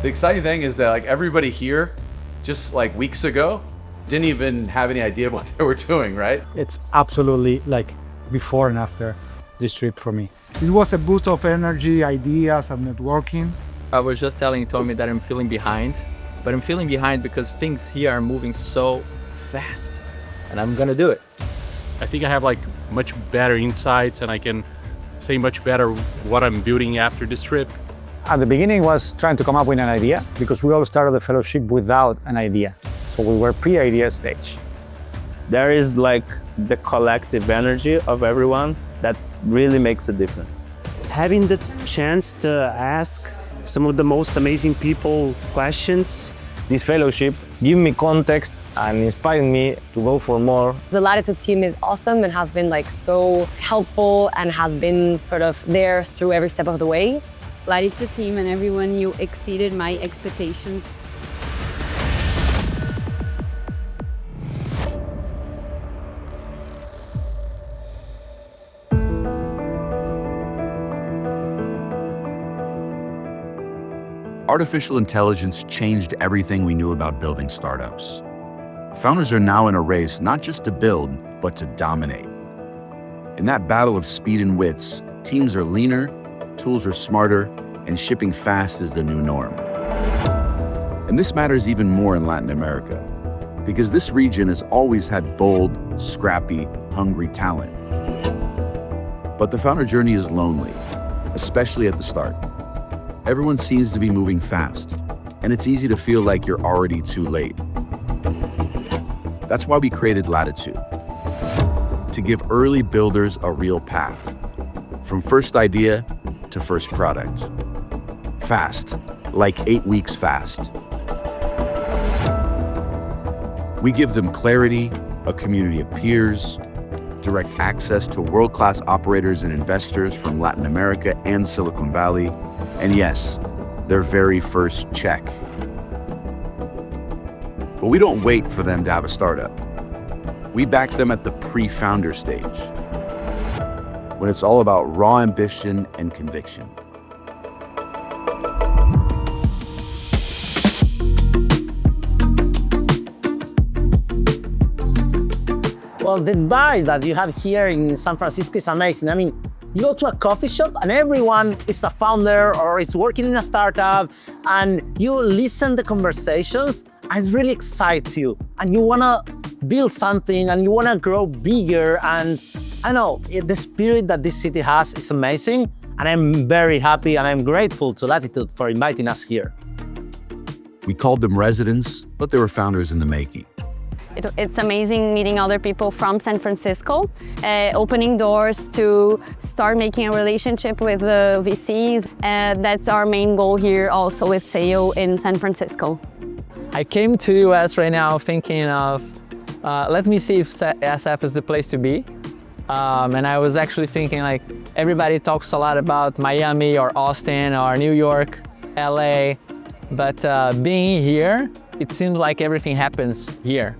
The exciting thing is that like everybody here, just like weeks ago, didn't even have any idea what they were doing, right? It's absolutely like before and after this trip for me. It was a boost of energy, ideas, and networking. I was just telling Tommy that I'm feeling behind, but I'm feeling behind because things here are moving so fast, and I'm gonna do it. I think I have like much better insights and I can say much better what I'm building after this trip. At the beginning was trying to come up with an idea because we all started the fellowship without an idea. So we were pre-idea stage. There is like the collective energy of everyone that really makes a difference. Having the chance to ask some of the most amazing people questions. This fellowship gave me context and inspired me to go for more. The Latitud team is awesome and has been like so helpful and has been sort of there through every step of the way. Latitud team and everyone, you exceeded my expectations. Artificial intelligence changed everything we knew about building startups. Founders are now in a race not just to build, but to dominate. In that battle of speed and wits, teams are leaner, tools are smarter, and shipping fast is the new norm. And this matters even more in Latin America, because this region has always had bold, scrappy, hungry talent. But the founder journey is lonely, especially at the start. Everyone seems to be moving fast, and it's easy to feel like you're already too late. That's why we created Latitud, to give early builders a real path, from first idea to first product. Fast, like 8 weeks fast. We give them clarity, a community of peers, direct access to world-class operators and investors from Latin America and Silicon Valley, and yes, their very first check. But we don't wait for them to have a startup. We back them at the pre-founder stage, when it's all about raw ambition and conviction. Well, the vibe that you have here in San Francisco is amazing. I mean, you go to a coffee shop and everyone is a founder or is working in a startup, and you listen to conversations and it really excites you. And you wanna build something and you wanna grow bigger. And I know the spirit that this city has is amazing. And I'm very happy and I'm grateful to Latitud for inviting us here. We called them residents, but they were founders in the making. It's amazing meeting other people from San Francisco, opening doors to start making a relationship with the VCs. That's our main goal here also with SEO in San Francisco. I came to US right now thinking of, let me see if SF is the place to be. And I was actually thinking like, everybody talks a lot about Miami or Austin or New York, LA, but being here, it seems like everything happens here.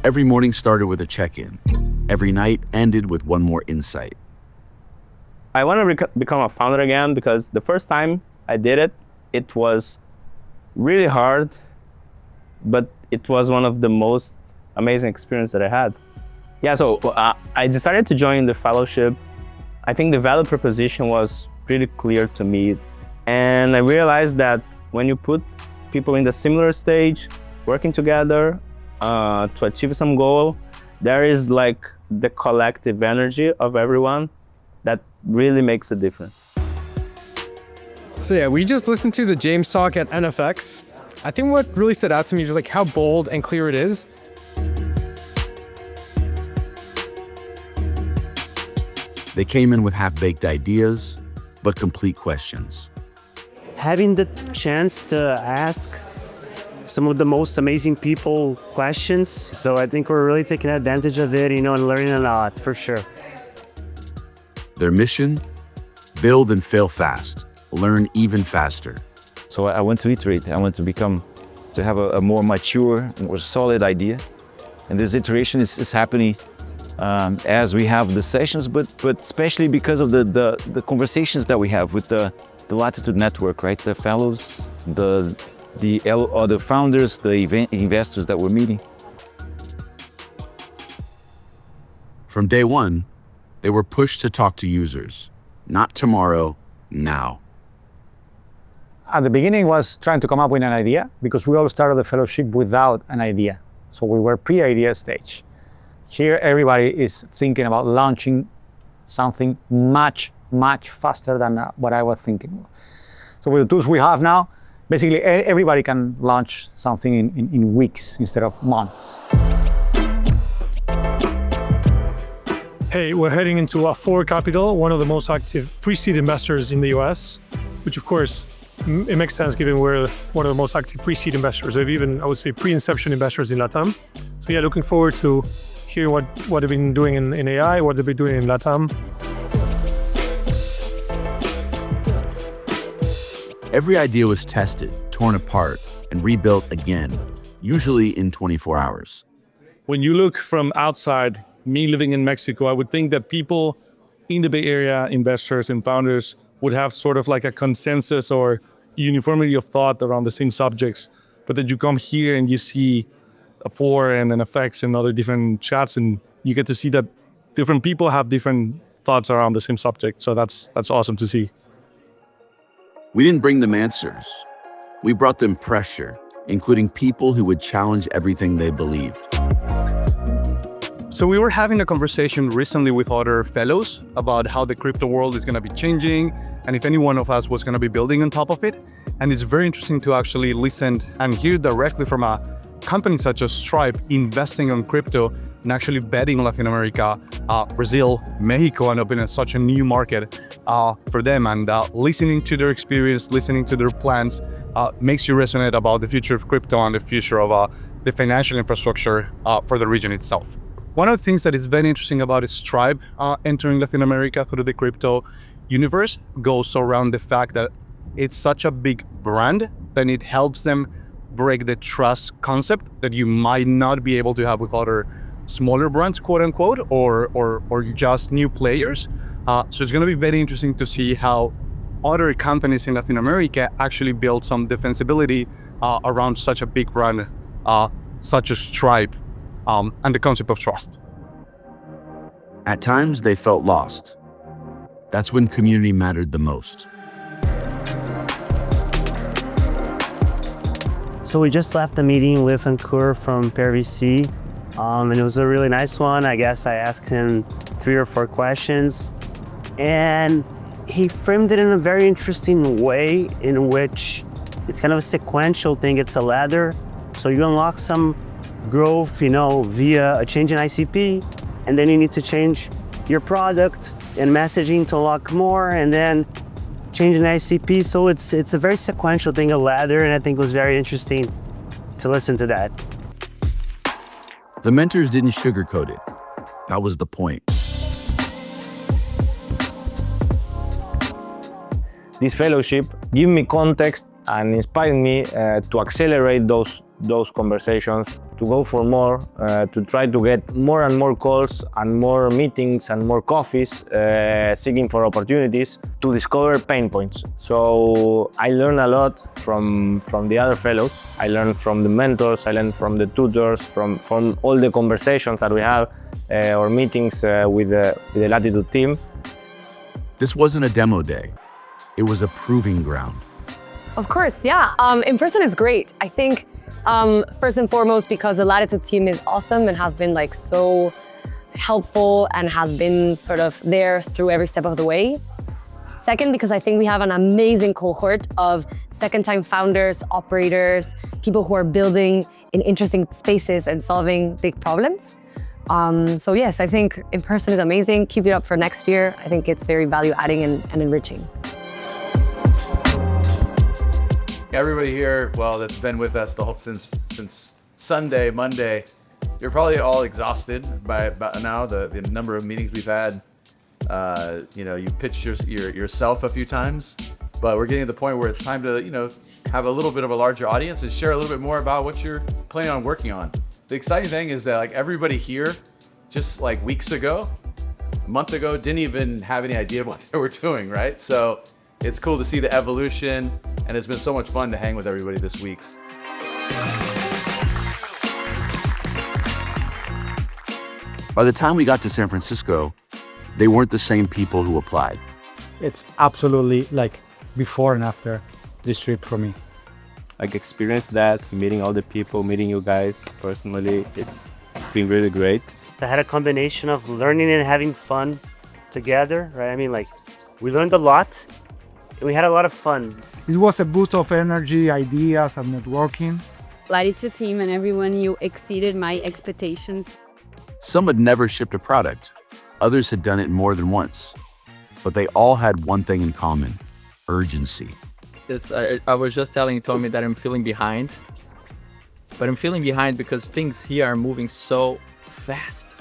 Every morning started with a check-in. Every night ended with one more insight. I want to become a founder again because the first time I did it, it was really hard, but it was one of the most amazing experiences that I had. Yeah, so I decided to join the fellowship. I think the value proposition was pretty clear to me. And I realized that when you put people in the similar stage, working together to achieve some goal, there is like the collective energy of everyone that really makes a difference. So yeah, we just listened to the James talk at NFX. I think what really stood out to me is like how bold and clear it is. They came in with half-baked ideas, but complete questions. Having the chance to ask some of the most amazing people questions. So I think we're really taking advantage of it, and learning a lot for sure. Their mission? Build and fail fast. Learn even faster. So I want to iterate. I want to have a more mature, more solid idea. And this iteration is happening as we have the sessions, but especially because of the conversations that we have with the the Latitude network, right? The fellows, the founders, the investors that we're meeting. From day one, they were pushed to talk to users. Not tomorrow, now. At the beginning was trying to come up with an idea because we all started the fellowship without an idea. So we were pre-idea stage. Here, everybody is thinking about launching something much faster than what I was thinking. So with the tools we have now, basically everybody can launch something in weeks instead of months. Hey, we're heading into Ford Capital, one of the most active pre-seed investors in the US, which of course, it makes sense given we're one of the most active pre-seed investors, or even, I would say, pre-inception investors in LATAM. So yeah, looking forward to hearing what they've been doing in AI, what they've been doing in LATAM. Every idea was tested, torn apart, and rebuilt again, usually in 24 hours. When you look from outside, me living in Mexico, I would think that people in the Bay Area, investors and founders, would have sort of like a consensus or uniformity of thought around the same subjects. But then you come here and you see a for and an effects and other different chats, and you get to see that different people have different thoughts around the same subject. So that's awesome to see. We didn't bring them answers. We brought them pressure, including people who would challenge everything they believed. So we were having a conversation recently with other fellows about how the crypto world is going to be changing and if any one of us was going to be building on top of it. And it's very interesting to actually listen and hear directly from a company such as Stripe investing on crypto and actually betting on Latin America, Brazil, Mexico, and opening such a new market for them. And listening to their experience, listening to their plans makes you resonate about the future of crypto and the future of the financial infrastructure for the region itself. One of the things that is very interesting about Stripe entering Latin America through the crypto universe goes around the fact that it's such a big brand that it helps them break the trust concept that you might not be able to have with other smaller brands, quote unquote, or just new players. So it's going to be very interesting to see how other companies in Latin America actually build some defensibility around such a big brand, such as Stripe. And the concept of trust. At times, they felt lost. That's when community mattered the most. So we just left the meeting with Ankur from PeerVC, and it was a really nice one. I guess I asked him 3 or 4 questions, and he framed it in a very interesting way in which it's kind of a sequential thing. It's a ladder. So you unlock some growth, via a change in ICP, and then you need to change your product and messaging to unlock more, and then change in ICP. So it's a very sequential thing, a ladder, and I think it was very interesting to listen to that. The mentors didn't sugarcoat it. That was the point. This fellowship gave me context and inspired me to accelerate those conversations, to go for more, to try to get more and more calls and more meetings and more coffees, seeking for opportunities to discover pain points. So I learned a lot from the other fellows. I learned from the mentors, I learned from the tutors, from all the conversations that we have or meetings with the Latitud team. This wasn't a demo day. It was a proving ground. Of course, yeah. In person is great. I think first and foremost because the Latitude team is awesome and has been so helpful and has been sort of there through every step of the way. Second, because I think we have an amazing cohort of second-time founders, operators, people who are building in interesting spaces and solving big problems. So yes, I think in person is amazing. Keep it up for next year. I think it's very value-adding and enriching. Everybody here, well, that's been with us since Sunday, Monday. You're probably all exhausted by now, the number of meetings we've had. You pitched yourself a few times, but we're getting to the point where it's time to, have a little bit of a larger audience and share a little bit more about what you're planning on working on. The exciting thing is that everybody here, just weeks ago, a month ago, didn't even have any idea what they were doing, right? So It's cool to see the evolution, and it's been so much fun to hang with everybody this week. By the time we got to San Francisco, they weren't the same people who applied. It's absolutely like before and after this trip for me. Like experienced that, meeting all the people, meeting you guys personally, it's been really great. I had a combination of learning and having fun together, right? I mean, like, we learned a lot and we had a lot of fun. It was a boost of energy, ideas, and networking. Latitude team and everyone, you exceeded my expectations. Some had never shipped a product. Others had done it more than once. But they all had one thing in common: urgency. I was just telling Tommy that I'm feeling behind. But I'm feeling behind because things here are moving so fast.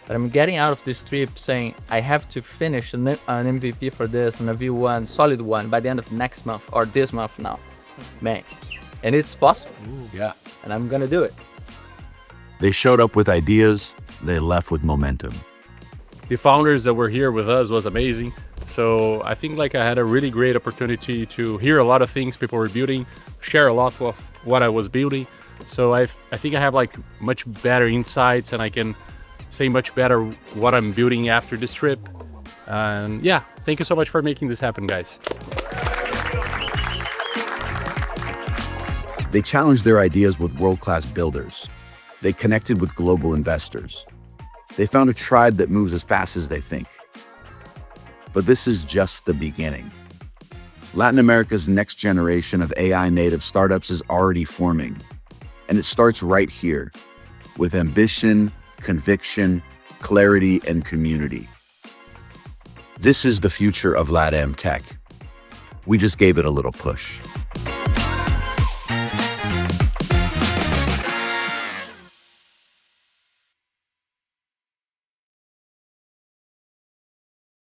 That I'm getting out of this trip saying I have to finish an MVP for this and a V1, solid one, by the end of next month or this month now. Man. And it's possible. Yeah. And I'm gonna do it. They showed up with ideas, they left with momentum. The founders that were here with us was amazing. So I think like I had a really great opportunity to hear a lot of things people were building, share a lot of what I was building. So I think I have like much better insights and I can say much better what I'm building after this trip. And yeah, thank you so much for making this happen, guys. They challenged their ideas with world-class builders. They connected with global investors. They found a tribe that moves as fast as they think. But this is just the beginning. Latin America's next generation of AI-native startups is already forming. And it starts right here, with ambition, conviction, clarity, and community. This is the future of LatAm tech. We just gave it a little push.